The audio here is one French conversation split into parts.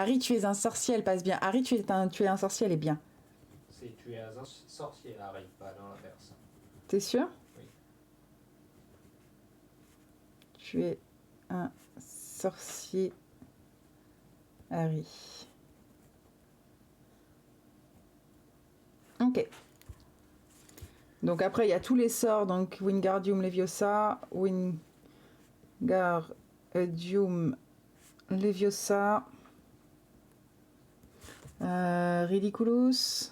Harry, tu es un sorcier, elle passe bien. Harry, tu es un sorcier, elle est bien. C'est tu es un sorcier, Harry, pas dans l'inverse. T'es sûr? Oui. Tu es un sorcier, Harry. Ok. Donc après, il y a tous les sorts. Donc Wingardium Leviosa, Wingardium Leviosa, Ridiculous.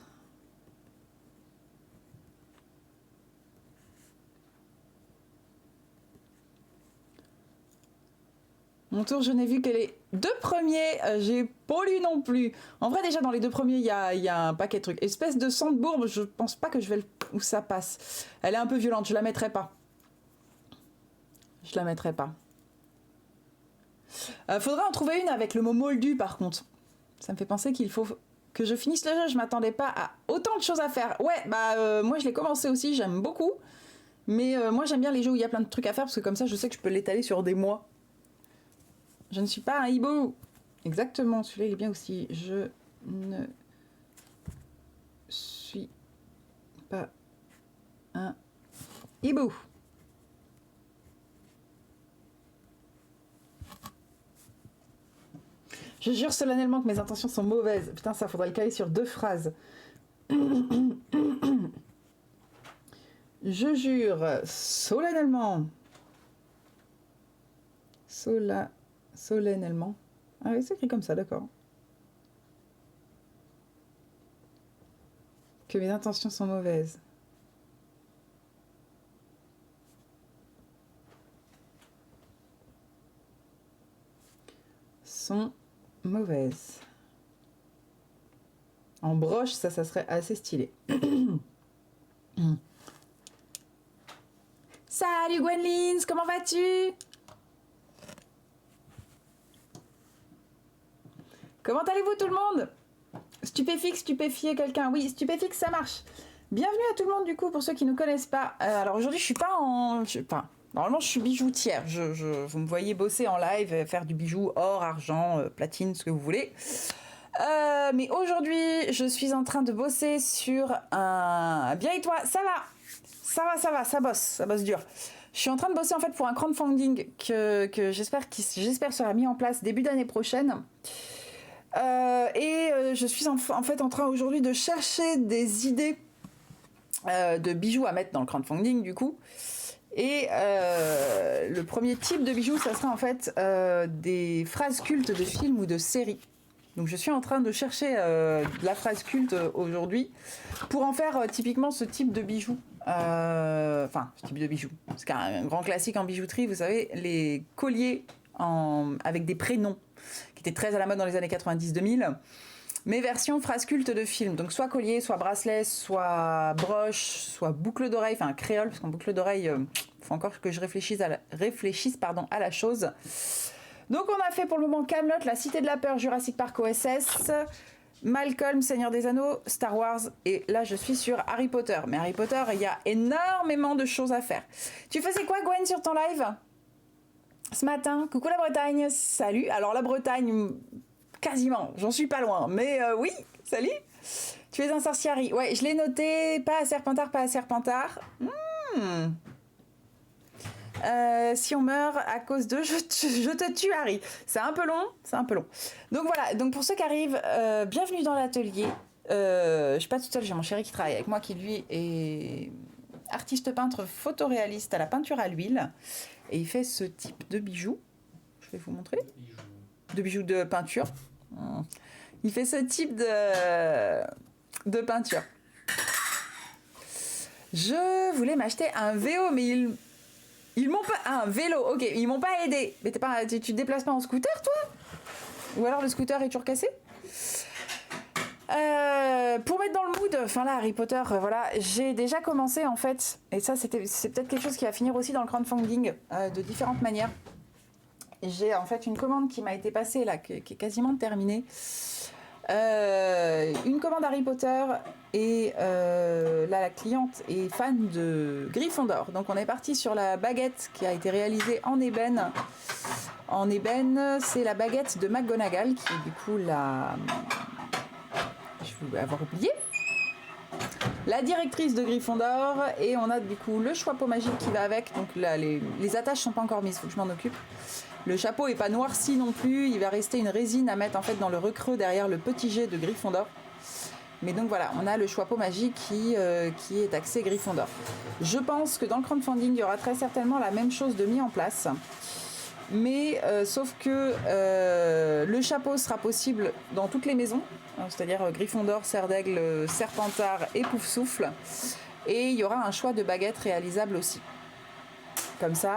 Mon tour, je n'ai vu que les deux premiers. J'ai pas lu non plus. En vrai, déjà, dans les deux premiers, il y a un paquet de trucs. Espèce de sang de bourbe, je pense pas que je vais où ça passe. Elle est un peu violente, je la mettrai pas. Je la mettrai pas. Faudrait en trouver une avec le mot moldu, par contre. Ça me fait penser qu'il faut que je finisse le jeu. Je m'attendais pas à autant de choses à faire. Ouais, bah, moi, je l'ai commencé aussi, j'aime beaucoup. Mais moi, j'aime bien les jeux où il y a plein de trucs à faire, parce que comme ça, je sais que je peux l'étaler sur des mois. Je ne suis pas un hibou. Exactement, celui-là il est bien aussi. Je ne suis pas un hibou. Je jure solennellement que mes intentions sont mauvaises. Putain, ça faudrait le caler sur 2 phrases. Je jure solennellement. Solennellement. Ah oui, c'est écrit comme ça, d'accord. Que mes intentions sont mauvaises. Sont mauvaises. En broche, ça serait assez stylé. Salut Gwenlins, comment vas-tu? Comment allez-vous tout le monde? Stupéfixe, stupéfier quelqu'un. Oui, stupéfixe, ça marche. Bienvenue à tout le monde du coup, pour ceux qui ne connaissent pas. Alors aujourd'hui, je suis pas en... normalement, je suis bijoutière. Vous me voyez bosser en live, faire du bijou, or, argent, platine, ce que vous voulez. Mais aujourd'hui, je suis en train de bosser sur un... Bien et toi? Ça va. Ça bosse dur. Je suis en train de bosser en fait pour un crowdfunding que j'espère sera mis en place début d'année prochaine. Je suis en fait en train aujourd'hui de chercher des idées de bijoux à mettre dans le crowdfunding du coup. Et le premier type de bijoux, ça serait en fait des phrases cultes de films ou de séries. Donc je suis en train de chercher de la phrase culte aujourd'hui pour en faire typiquement ce type de bijoux. Enfin, ce type de bijoux. C'est un grand classique en bijouterie, vous savez, les colliers avec des prénoms, qui étaient très à la mode dans les années 90-2000. Mais version phrase culte de film. Donc soit collier, soit bracelet, soit broche, soit boucle d'oreille, enfin créole, parce qu'en boucle d'oreille, faut encore que je réfléchisse à la chose. Donc on a fait pour le moment Camelot, La Cité de la Peur, Jurassic Park OSS, Malcolm, Seigneur des Anneaux, Star Wars, et là je suis sur Harry Potter. Mais Harry Potter, il y a énormément de choses à faire. Tu faisais quoi Gwen sur ton live ce matin? Coucou la Bretagne, salut. Alors la Bretagne, quasiment, j'en suis pas loin, mais oui, salut. Tu es un sorcier Harry. Ouais, je l'ai noté, pas à Serpentard, pas à Serpentard. Si on meurt à cause de je te tue Harry. C'est un peu long. Donc voilà, donc pour ceux qui arrivent, bienvenue dans l'atelier. Je suis pas toute seule, j'ai mon chéri qui travaille avec moi qui lui est artiste peintre photoréaliste à la peinture à l'huile. Et il fait ce type de bijoux. Je vais vous montrer. De bijoux de peinture. Il fait ce type de peinture. Je voulais m'acheter un VO, mais ils m'ont pas... un vélo, ok, ils m'ont pas aidé. Mais tu te déplaces pas en scooter, toi? Ou alors le scooter est toujours cassé? Pour mettre dans le mood, enfin là, Harry Potter, voilà, j'ai déjà commencé en fait, et ça c'est peut-être quelque chose qui va finir aussi dans le crowdfunding de différentes manières. J'ai en fait une commande qui m'a été passée là, qui est quasiment terminée, Une commande Harry Potter et là la cliente est fan de Gryffondor. Donc on est parti sur la baguette qui a été réalisée en ébène. En ébène, c'est la baguette de McGonagall qui est du coup la... Je vais avoir oublié. La directrice de Gryffondor, et on a du coup le chapeau magique qui va avec. Donc là les attaches sont pas encore mises, faut que je m'en occupe. Le chapeau est pas noirci non plus, il va rester une résine à mettre en fait dans le recreux derrière le petit jet de Gryffondor. Mais donc voilà, on a le chapeau magique qui est axé Gryffondor. Je pense que dans le crowdfunding, il y aura très certainement la même chose de mis en place. Mais sauf que le chapeau sera possible dans toutes les maisons, hein, c'est-à-dire Gryffondor, Serre d'Aigle, Serpentard et Poufsouffle. Et il y aura un choix de baguettes réalisable aussi. Comme ça.